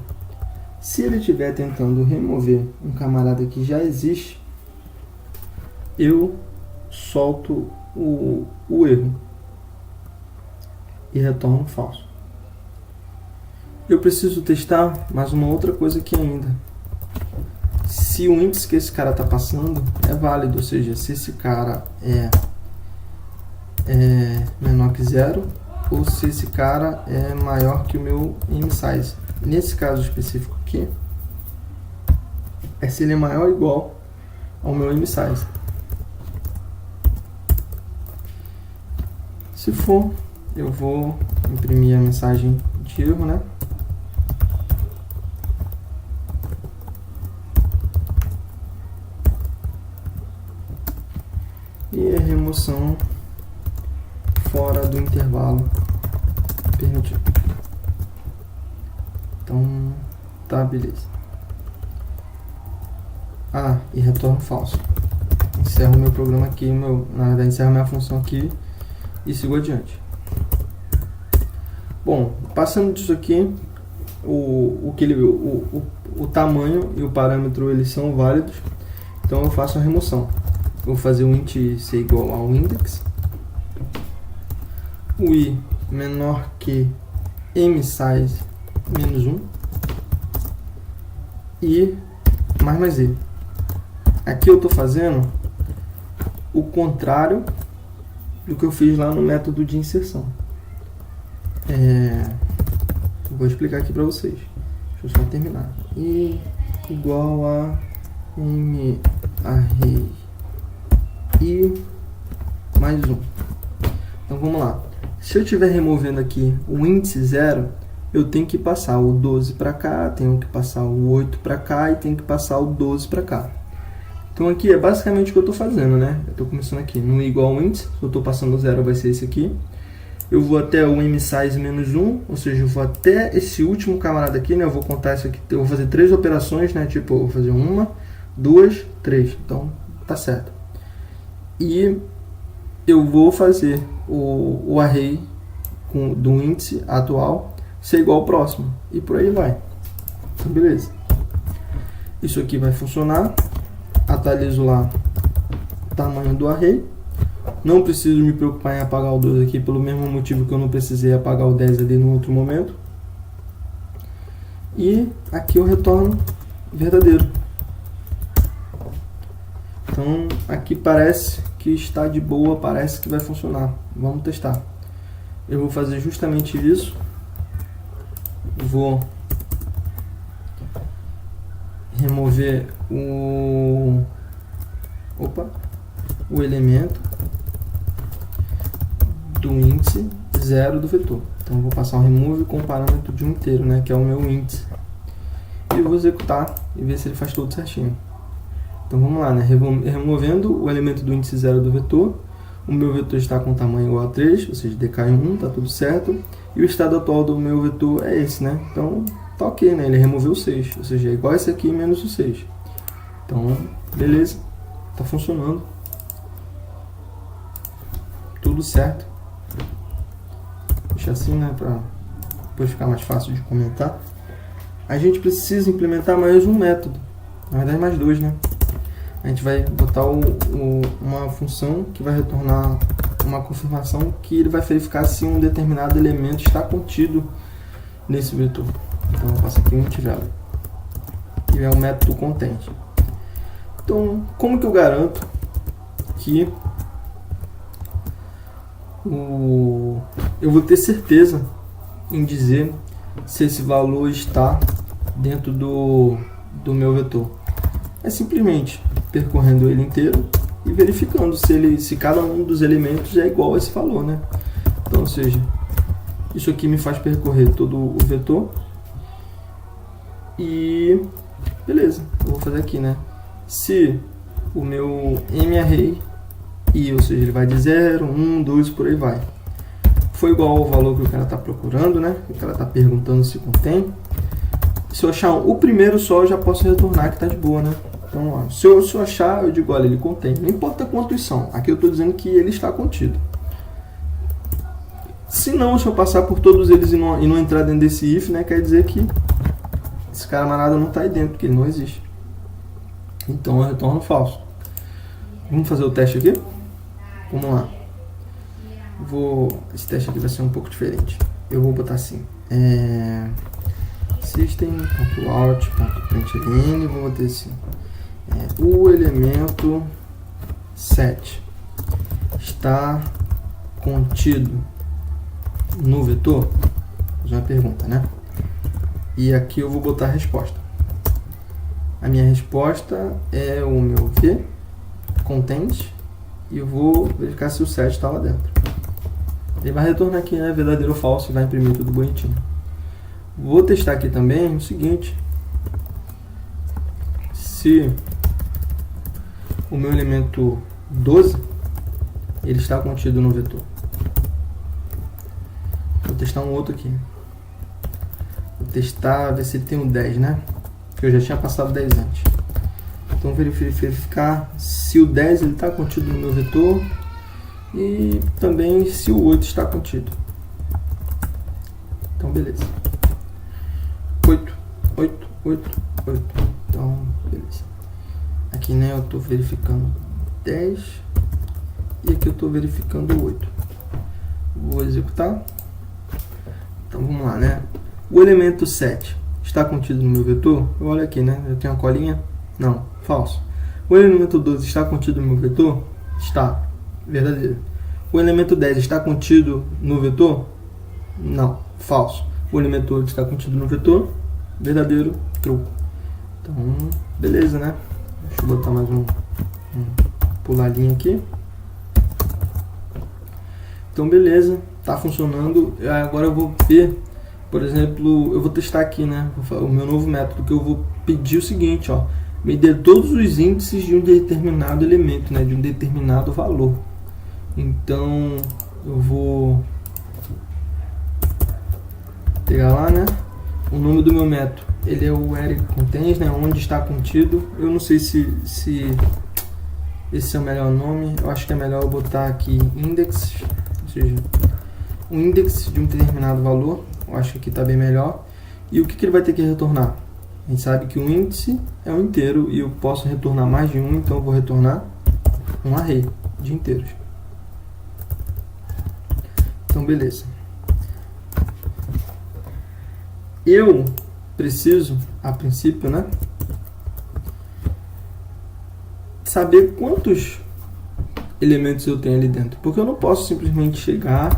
Se ele estiver tentando remover um camarada que já existe, eu solto o erro e retorno falso. Eu preciso testar mais uma outra coisa aqui ainda. Se o índice que esse cara está passando é válido, ou seja, se esse cara é menor que 0, ou se esse cara é maior que o meu mSize. Nesse caso específico aqui, é se ele é maior ou igual ao meu mSize. Se for, eu vou imprimir a mensagem de erro, né? E a remoção fora do intervalo permitido. Então, tá, beleza. E retorno falso. Encerro o meu programa aqui, na verdade, encerro minha função aqui e sigo adiante. Bom, passando disso aqui, o tamanho e o parâmetro eles são válidos, então eu faço a remoção. Vou fazer o int ser igual ao index, o i menor que mSize menos 1 e mais i. Aqui eu estou fazendo o contrário do que eu fiz lá no método de inserção. Vou explicar aqui para vocês. Deixa eu só terminar. I igual a array i mais 1. Então vamos lá. Se eu estiver removendo aqui o índice 0, eu tenho que passar o 12 para cá, tenho que passar o 8 para cá e tenho que passar o 12 para cá. Então aqui é basicamente o que eu estou fazendo, né? Eu estou começando aqui no igual ao índice, se eu estou passando o 0 vai ser esse aqui. Eu vou até o mSize menos 1, ou seja, eu vou até esse último camarada aqui, né? Eu vou contar isso aqui, eu vou fazer 3 operações, né? Tipo, eu vou fazer 1, 2, 3. Então, tá certo. E eu vou fazer o array do índice atual ser igual ao próximo. E por aí vai. Então, beleza. Isso aqui vai funcionar. Atualizo lá o tamanho do array. Não preciso me preocupar em apagar o 12 aqui, pelo mesmo motivo que eu não precisei apagar o 10 ali no outro momento. E aqui eu retorno verdadeiro. Então aqui parece que está de boa, parece que vai funcionar. Vamos testar. Eu vou fazer justamente isso. Vou remover o elemento do índice 0 do vetor. Então eu vou passar o remove com o parâmetro de um inteiro, né, que é o meu índice. E eu vou executar e ver se ele faz tudo certinho. Então vamos lá, né, removendo o elemento do índice 0 do vetor. O meu vetor está com tamanho igual a 3, ou seja, decai 1, está tudo certo. E o estado atual do meu vetor é esse, né? Então tá ok, né? Ele removeu o 6, ou seja, é igual a esse aqui menos o 6. Então, beleza, tá funcionando. Tudo certo. Deixa assim, né, para depois ficar mais fácil de comentar. A gente precisa implementar mais um método, na verdade mais dois, né? a gente vai botar uma função que vai retornar uma confirmação que ele vai verificar se um determinado elemento está contido nesse vetor. Então eu passo aqui um int-value, que é o método content. Então, como que eu garanto que eu vou ter certeza em dizer se esse valor está dentro do meu vetor? É simplesmente percorrendo ele inteiro e verificando se cada um dos elementos é igual a esse valor, né? Então, ou seja, isso aqui me faz percorrer todo o vetor e beleza, eu vou fazer aqui, né? Se o meu M-array, ou seja, ele vai de 0, 1, 2, por aí vai, foi igual ao valor que o cara está procurando, né? O cara está perguntando se contém. Se eu achar o primeiro só, eu já posso retornar que está de boa, né? Então, ó, se eu achar, eu digo, olha, ele contém. Não importa quantos são. Aqui eu estou dizendo que ele está contido. Se não, se eu passar por todos eles e não entrar dentro desse if, né? Quer dizer que esse camarada não está aí dentro, porque ele não existe. Então eu retorno falso. Vamos fazer o teste aqui? Vamos lá. Esse teste aqui vai ser um pouco diferente. Eu vou botar assim. System.out.println, vou botar assim. O elemento 7 está contido no vetor? Vou fazer uma pergunta, né? E aqui eu vou botar a resposta. A minha resposta é o meu v content e eu vou verificar se o 7 está lá dentro. Ele vai retornar aqui, né, verdadeiro ou falso, e vai imprimir tudo bonitinho. Vou testar aqui também o seguinte: se o meu elemento 12 ele está contido no vetor. Vou testar um outro aqui. Vou testar, ver se ele tem um 10, né? Porque eu já tinha passado 10 antes. Então verificar se o 10 está contido no meu vetor e também se o 8 está contido. Então beleza. 8, 8, 8, 8. Então beleza. Aqui, né, eu estou verificando 10 e aqui eu estou verificando 8. Vou executar. Então vamos lá, né? O elemento 7 está contido no meu vetor? Eu olho aqui, né? Eu tenho uma colinha? Não, falso. O elemento 12 está contido no meu vetor? Está, verdadeiro. O elemento 10 está contido no vetor? Não, falso. O elemento 8 está contido no vetor? Verdadeiro, true. Então, beleza, né? Deixa eu botar mais um pular a linha aqui. Então, beleza, tá funcionando. Agora eu vou ver, por exemplo, eu vou testar aqui, né, o meu novo método, que eu vou pedir o seguinte, ó, me dê todos os índices de um determinado elemento, né, de um determinado valor. Então, eu vou pegar lá, né, o nome do meu método, ele é o array contains, né, onde está contido. Eu não sei se esse é o melhor nome. Eu acho que é melhor eu botar aqui index, ou seja, um index de um determinado valor. Eu acho que aqui está bem melhor. E o que ele vai ter que retornar? A gente sabe que o índice é um inteiro e eu posso retornar mais de um, então eu vou retornar um array de inteiros. Então, beleza. Eu preciso, a princípio, né, saber quantos elementos eu tenho ali dentro, porque eu não posso simplesmente chegar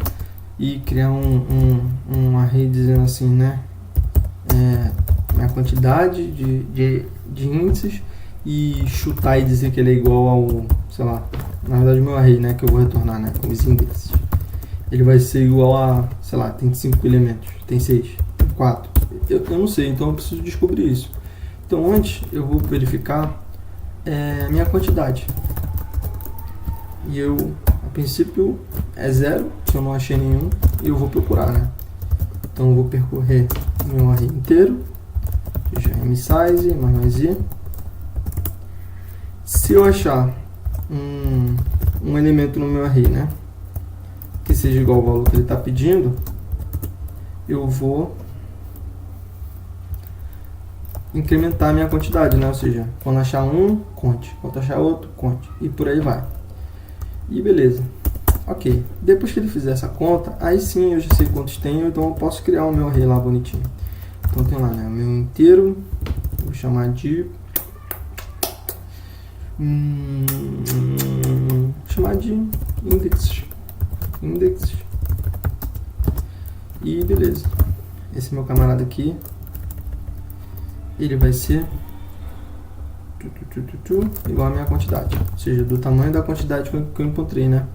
e criar um array dizendo assim, né, a quantidade de índices e chutar e dizer que ele é igual ao, sei lá, na verdade o meu array, né, que eu vou retornar, né, os índices, ele vai ser igual a, sei lá, tem 5 elementos, tem 6, tem 4, eu não sei, então eu preciso descobrir isso. Então antes eu vou verificar a minha quantidade, e eu, a princípio, é 0, se eu não achei nenhum, eu vou procurar, né? Então eu vou percorrer meu array inteiro, seja msize, mais i. Se eu achar um elemento no meu array, né, que seja igual ao valor que ele está pedindo, eu vou incrementar a minha quantidade, né? Ou seja, quando achar um, conte. Quando achar outro, conte. E por aí vai. E beleza. Ok. Depois que ele fizer essa conta, aí sim eu já sei quantos tenho, então eu posso criar o meu array lá bonitinho. Então tem lá, né? O meu inteiro. Vou chamar de... index. E beleza. Esse meu camarada aqui, ele vai ser igual a minha quantidade, ou seja, do tamanho da quantidade que eu encontrei, né?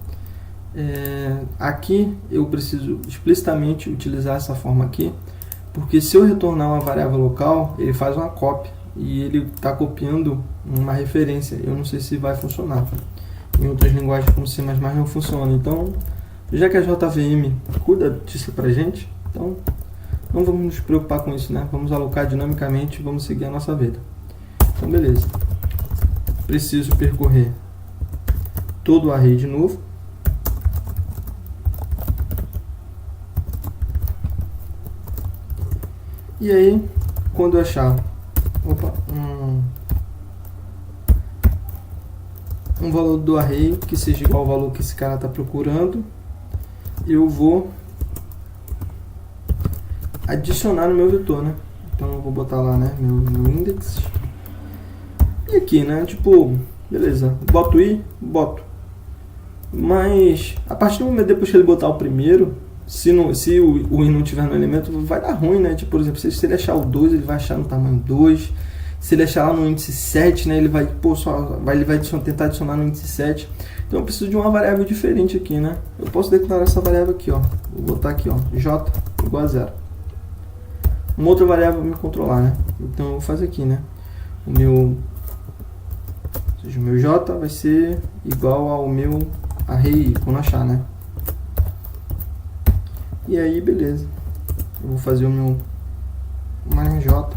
Aqui eu preciso explicitamente utilizar essa forma aqui, porque se eu retornar uma variável local, ele faz uma cópia e ele está copiando uma referência. Eu não sei se vai funcionar. Em outras linguagens como C++ não funciona. Então, já que a JVM cuida disso pra gente, então não vamos nos preocupar com isso, né? Vamos alocar dinamicamente e vamos seguir a nossa vida. Então, beleza. Preciso percorrer todo o array de novo. E aí, quando eu achar um valor do array que seja igual ao valor que esse cara está procurando, eu vou adicionar no meu vetor, né? Então eu vou botar lá, né, meu index. E aqui, né, tipo, beleza, boto i, boto. Mas a partir do momento depois que ele botar o primeiro, se o i não tiver no elemento, vai dar ruim, né? Tipo, por exemplo, se ele achar o 2, ele vai achar no tamanho 2. Se ele achar lá no índice 7, né, ele vai tentar adicionar no índice 7. Então eu preciso de uma variável diferente aqui, né? Eu posso declarar essa variável aqui, ó. Vou botar aqui, ó, j igual a 0. Uma outra variável para me controlar, né? Então eu vou fazer aqui, né? O meu j vai ser igual ao meu array quando achar, né? E aí, beleza. Eu vou fazer o meu j.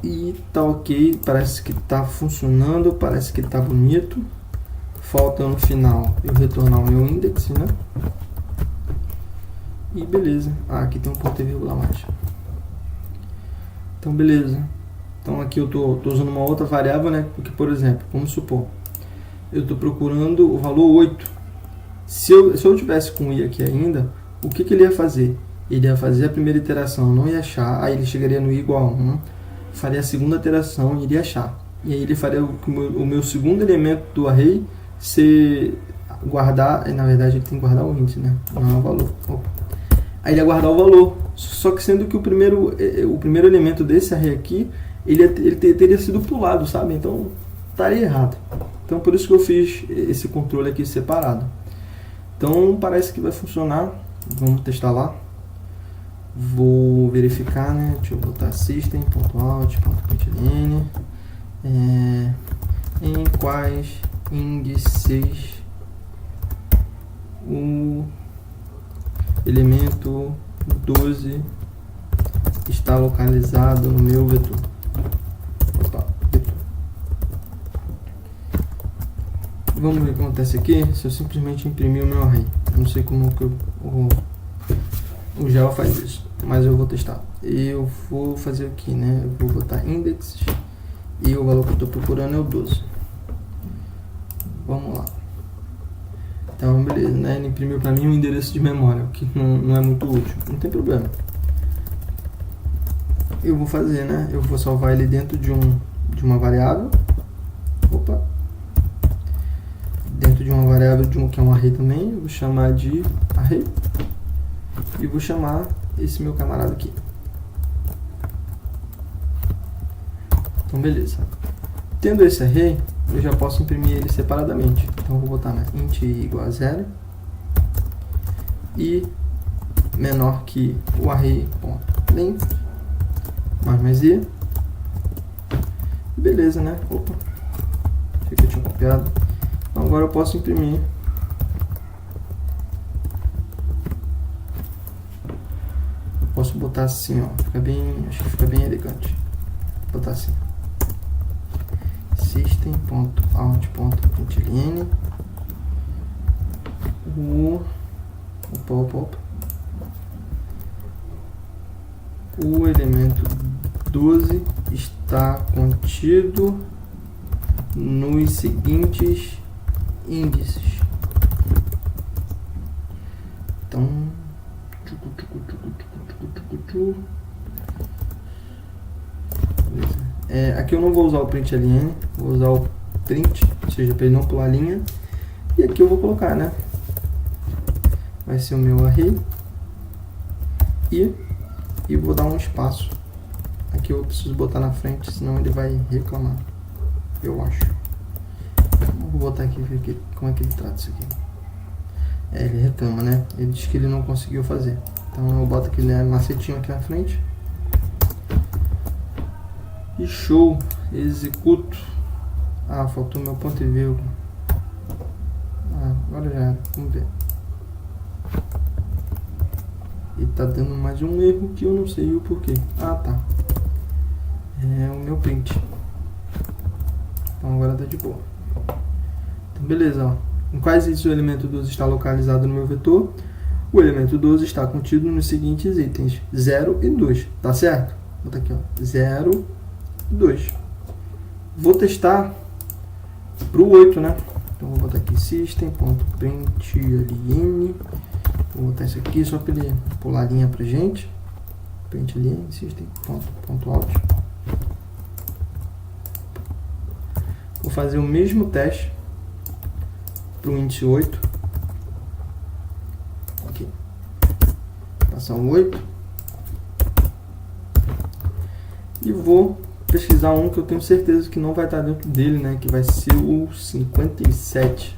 E tá ok, parece que tá funcionando, parece que tá bonito. Falta no final eu retornar o meu index, né? E beleza. Aqui tem um ponto e vírgula a mais. Então beleza. Então aqui eu tô usando uma outra variável, né? Porque, por exemplo, vamos supor, eu estou procurando o valor 8. Se eu tivesse com i aqui ainda, o que ele ia fazer? Ele ia fazer a primeira iteração, não ia achar, aí ele chegaria no i igual a 1, faria a segunda iteração e iria achar. E aí ele faria o meu segundo elemento do array ser guardar, na verdade ele tem que guardar o índice, né? Não é o valor. Opa. Aí ele ia guardar o valor, só que sendo que o primeiro elemento desse array aqui, ele teria sido pulado, sabe? Então estaria errado. Então por isso que eu fiz esse controle aqui separado. Então parece que vai funcionar. Vamos testar lá. Vou verificar, né? Deixa eu botar system.out.println em quais índices o elemento 12 está localizado no meu vetor. Opa, vetor. Vamos ver o que acontece aqui se eu simplesmente imprimir o meu array. Eu não sei como que o Java faz isso, mas eu vou testar. Eu vou fazer aqui, né? Eu vou botar index e o valor que eu estou procurando é o 12. Vamos lá. Então, beleza, né? Ele imprimiu para mim um endereço de memória, o que não é muito útil. Não tem problema. Eu vou fazer, né? Eu vou salvar ele dentro de uma variável. Opa! Dentro de uma variável que é um array também. Eu vou chamar de array. E vou chamar esse meu camarada aqui. Então, beleza. Tendo esse array, eu já posso imprimir ele separadamente. Então, eu vou botar, né, int i igual a 0 e menor que o array.length mais i. Beleza, né? Opa, achei que eu tinha copiado. Então, agora eu posso imprimir. Eu posso botar assim, ó. Acho que fica bem elegante. Vou botar assim. System.out.println opa. o elemento 12 está contido nos seguintes índices. Então, aqui eu não vou usar o println, vou usar o print, ou seja, para ele não pular a linha. E aqui eu vou colocar, né? Vai ser o meu array e vou dar um espaço. Aqui eu preciso botar na frente, senão ele vai reclamar, eu acho. Vou botar aqui e ver como é que ele trata isso aqui. Ele reclama, né? Ele diz que ele não conseguiu fazer. Então eu boto aquele macetinho aqui na frente. E show, executo. Ah, faltou meu ponto e vírgula. Agora já era, vamos ver. E tá dando mais um erro que eu não sei o porquê. Ah, tá. É o meu print. Então agora tá de boa. Então beleza, ó. Em quais itens o elemento 12 está localizado no meu vetor? O elemento 12 está contido nos seguintes itens: 0 e 2, tá certo? Vou botar aqui, ó, 0 e 2. Vou testar pro 8, né? Então vou botar aqui system.println. Vou botar isso aqui só para ele pular a linha pra gente. Println system.out. Vou fazer o mesmo teste para o índice 8. Aqui. Passar o 8. E vou pesquisar um que eu tenho certeza que não vai estar dentro dele, né? Que vai ser o 57.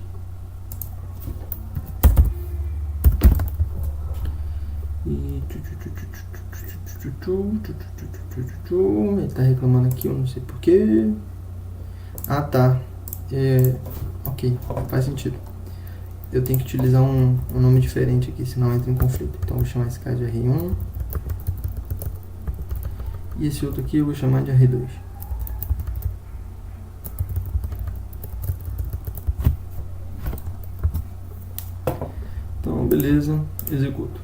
E ele está reclamando aqui, eu não sei porquê. Ah, tá. Ok, faz sentido. Eu tenho que utilizar um nome diferente aqui, senão entra em conflito. Então eu vou chamar esse cara de array1. E esse outro aqui eu vou chamar de array2. Então, beleza, executo.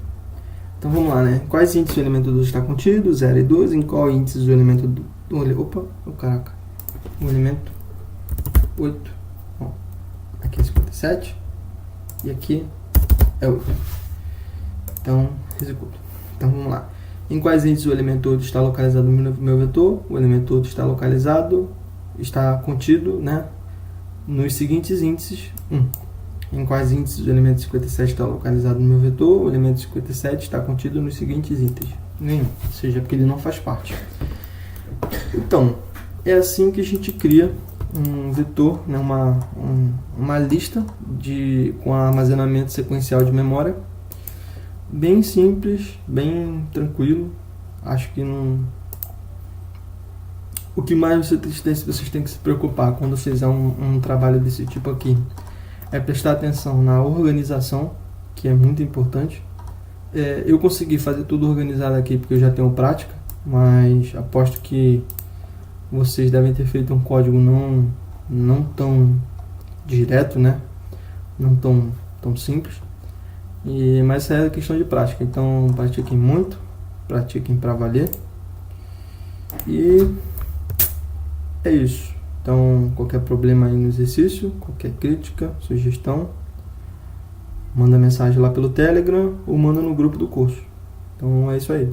Então vamos lá, né? Quais índices o elemento 12 está contido? 0 e 12. Em qual índice o elemento do... Opa, caraca. O elemento 8. Bom, aqui é 57. E aqui é 8. Então, executo. Então vamos lá. Em quais índices o elemento 8 está localizado no meu vetor? O elemento 8 está localizado, está contido, né, nos seguintes índices. Em quais índices o elemento 57 está localizado no meu vetor? O elemento 57 está contido nos seguintes itens. Nenhum, ou seja, porque ele não faz parte. Então, é assim que a gente cria um vetor, né, uma lista com armazenamento sequencial de memória. Bem simples, bem tranquilo. Acho que não... O que mais vocês têm que se preocupar quando fizer um trabalho desse tipo aqui é prestar atenção na organização, que é muito importante. Eu consegui fazer tudo organizado aqui porque eu já tenho prática, mas aposto que vocês devem ter feito um código não tão direto, né? Não tão simples. Mas isso é questão de prática, então pratiquem muito, pratiquem para valer. E é isso. Então, qualquer problema aí no exercício, qualquer crítica, sugestão, manda mensagem lá pelo Telegram ou manda no grupo do curso. Então é isso aí.